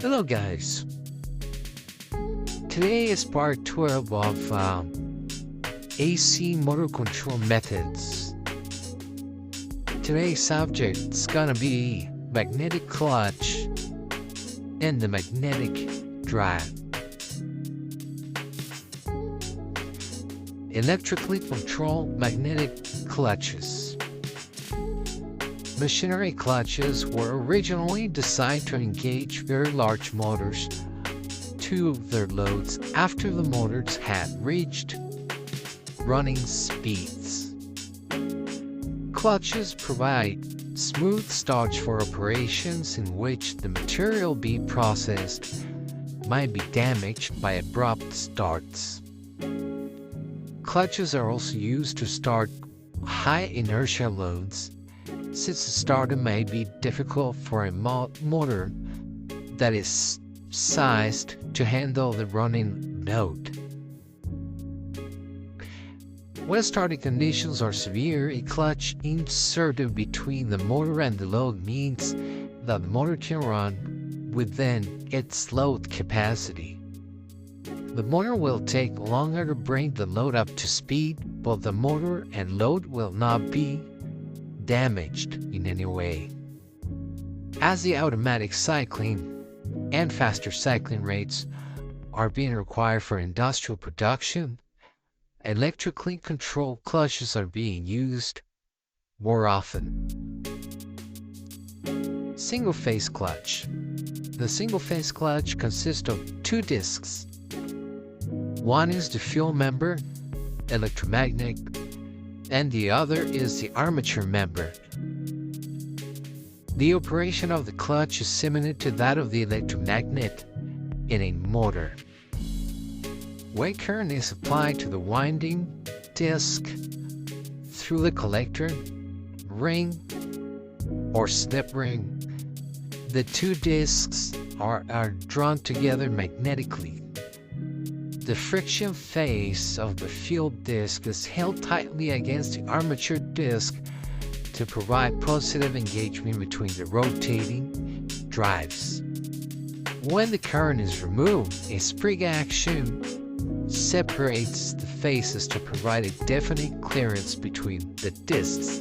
Hello guys, today is part 12 of AC motor control methods. Today's subject is gonna be magnetic clutch and the magnetic drive. Electrically controlled magnetic clutches. Machinery clutches were originally designed to engage very large motors to their loads after the motors had reached running speeds. Clutches provide smooth starts for operations in which the material being processed might be damaged by abrupt starts. Clutches are also used to start high inertia loads, since the starter may be difficult for a motor that is sized to handle the running load. When starting conditions are severe, a clutch inserted between the motor and the load means that the motor can run within its load capacity. The motor will take longer to bring the load up to speed, but the motor and load will not be damaged in any way. As the automatic cycling and faster cycling rates are being required for industrial production, electrically controlled clutches are being used more often. Single-phase clutch. The single-phase clutch consists of two discs. One is the fuel member, electromagnet, and the other is the armature member. The operation of the clutch is similar to that of the electromagnet in a motor. When current is applied to the winding disc through the collector, ring, or slip ring, the two discs are drawn together magnetically. The friction face of the fuel disc is held tightly against the armature disc to provide positive engagement between the rotating drives. When the current is removed, a spring action separates the faces to provide a definite clearance between the discs.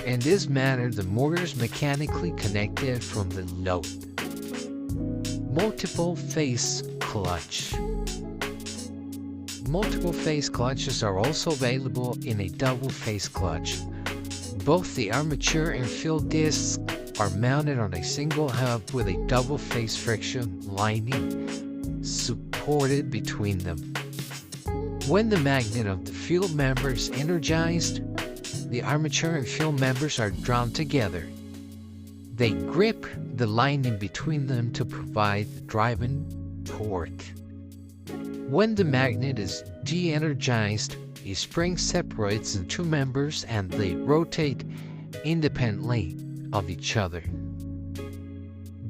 In this manner, the motor is mechanically connected from the load. Multiple phase clutch. Multiple phase clutches are also available in a double phase clutch. Both the armature and fuel discs are mounted on a single hub with a double phase friction lining supported between them. When the magnet of the fuel member is energized, the armature and fuel members are drawn together. They grip the lining between them to provide the driving torque. When the magnet is de-energized, a spring separates the two members and they rotate independently of each other.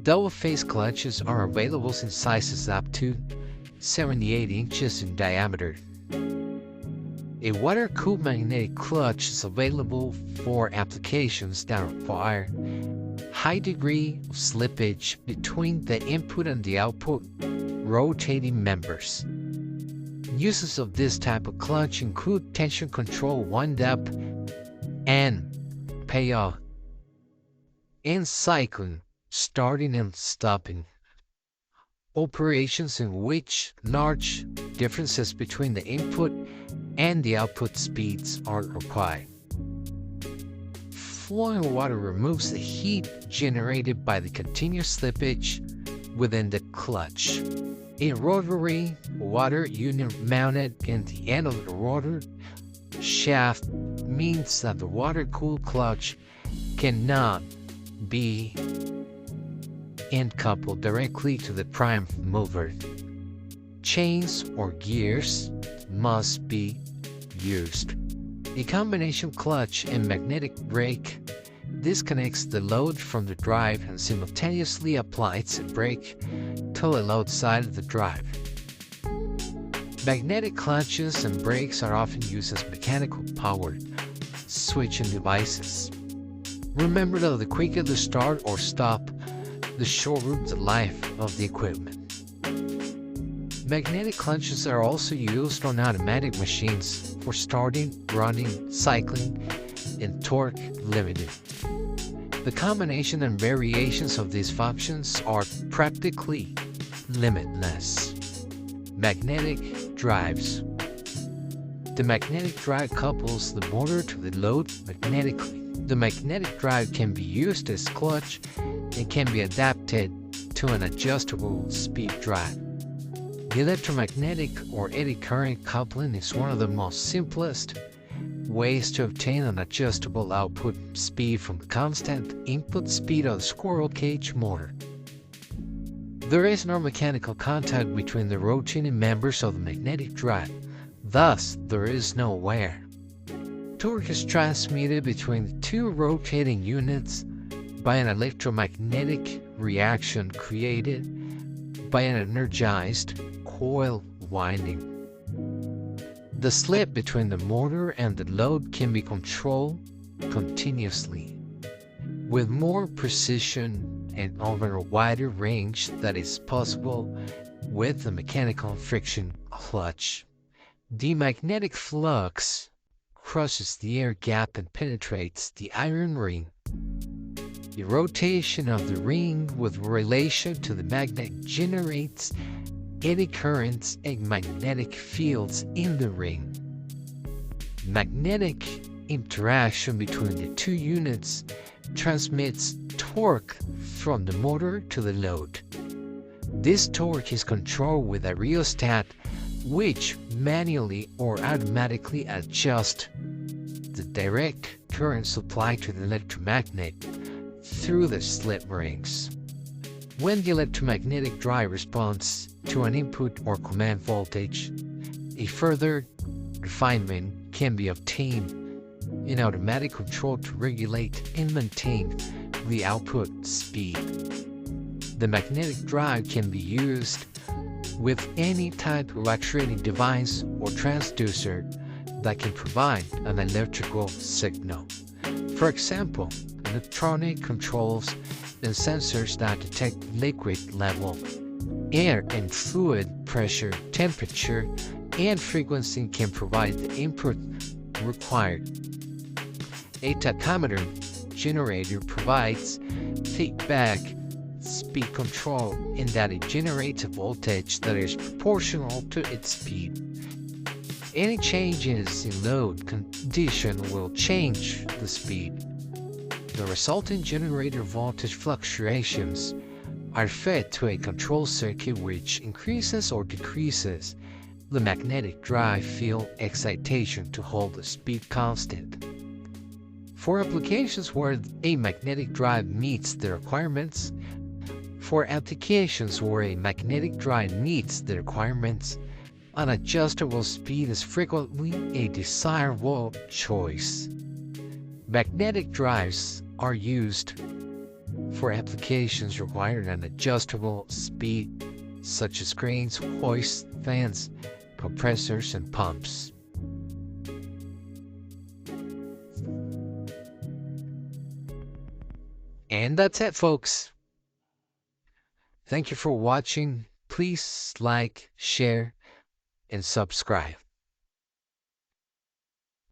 Double-phase clutches are available in sizes up to 78 inches in diameter. A water-cooled magnetic clutch is available for applications that require high degree of slippage between the input and the output rotating members. Uses of this type of clutch include tension control, wind-up, and payoff, and cycling, starting and stopping. Operations in which large differences between the input and the output speeds are required. Flowing water removes the heat generated by the continuous slippage within the clutch. A rotary water unit mounted in the end of the rotor shaft means that the water-cooled clutch cannot be end-coupled directly to the prime mover. Chains or gears must be used. A combination clutch and magnetic brake disconnects the load from the drive and simultaneously applies a brake to the load side of the drive. Magnetic clutches and brakes are often used as mechanical powered switching devices. Remember that the quicker the start or stop the shorten the life of the equipment. Magnetic clutches are also used on automatic machines for starting, running, cycling, and torque limiting. The combination and variations of these functions are practically limitless. Magnetic drives. The magnetic drive couples the motor to the load magnetically. The magnetic drive can be used as clutch and can be adapted to an adjustable speed drive. The electromagnetic or eddy current coupling is one of the most simplest ways to obtain an adjustable output speed from the constant input speed of the squirrel cage motor. There is no mechanical contact between the rotating members of the magnetic drive, thus there is no wear. Torque is transmitted between the two rotating units by an electromagnetic reaction created by an energized coil winding. The slip between the motor and the load can be controlled continuously, with more precision and over a wider range that is possible with the mechanical friction clutch. The magnetic flux crosses the air gap and penetrates the iron ring. The rotation of the ring with relation to the magnet generates eddy currents and magnetic fields in the ring. Magnetic interaction between the two units transmits torque from the motor to the load. This torque is controlled with a rheostat which manually or automatically adjusts the direct current supply to the electromagnet through the slip rings. When the electromagnetic drive responds to an input or command voltage, a further refinement can be obtained in automatic control to regulate and maintain the output speed. The magnetic drive can be used with any type of actuating device or transducer that can provide an electrical signal. For example, electronic controls and sensors that detect liquid level, air and fluid pressure, temperature, and frequency can provide the input required. A tachometer generator provides feedback speed control in that it generates a voltage that is proportional to its speed. Any changes in load condition will change the speed. The resulting generator voltage fluctuations are fed to a control circuit which increases or decreases the magnetic drive field excitation to hold the speed constant. For applications where a magnetic drive meets the requirements, an adjustable speed is frequently a desirable choice. Magnetic drives are used for applications requiring an adjustable speed, such as cranes, hoists, fans, compressors, and pumps. And that's it, folks. Thank you for watching. Please like, share, and subscribe.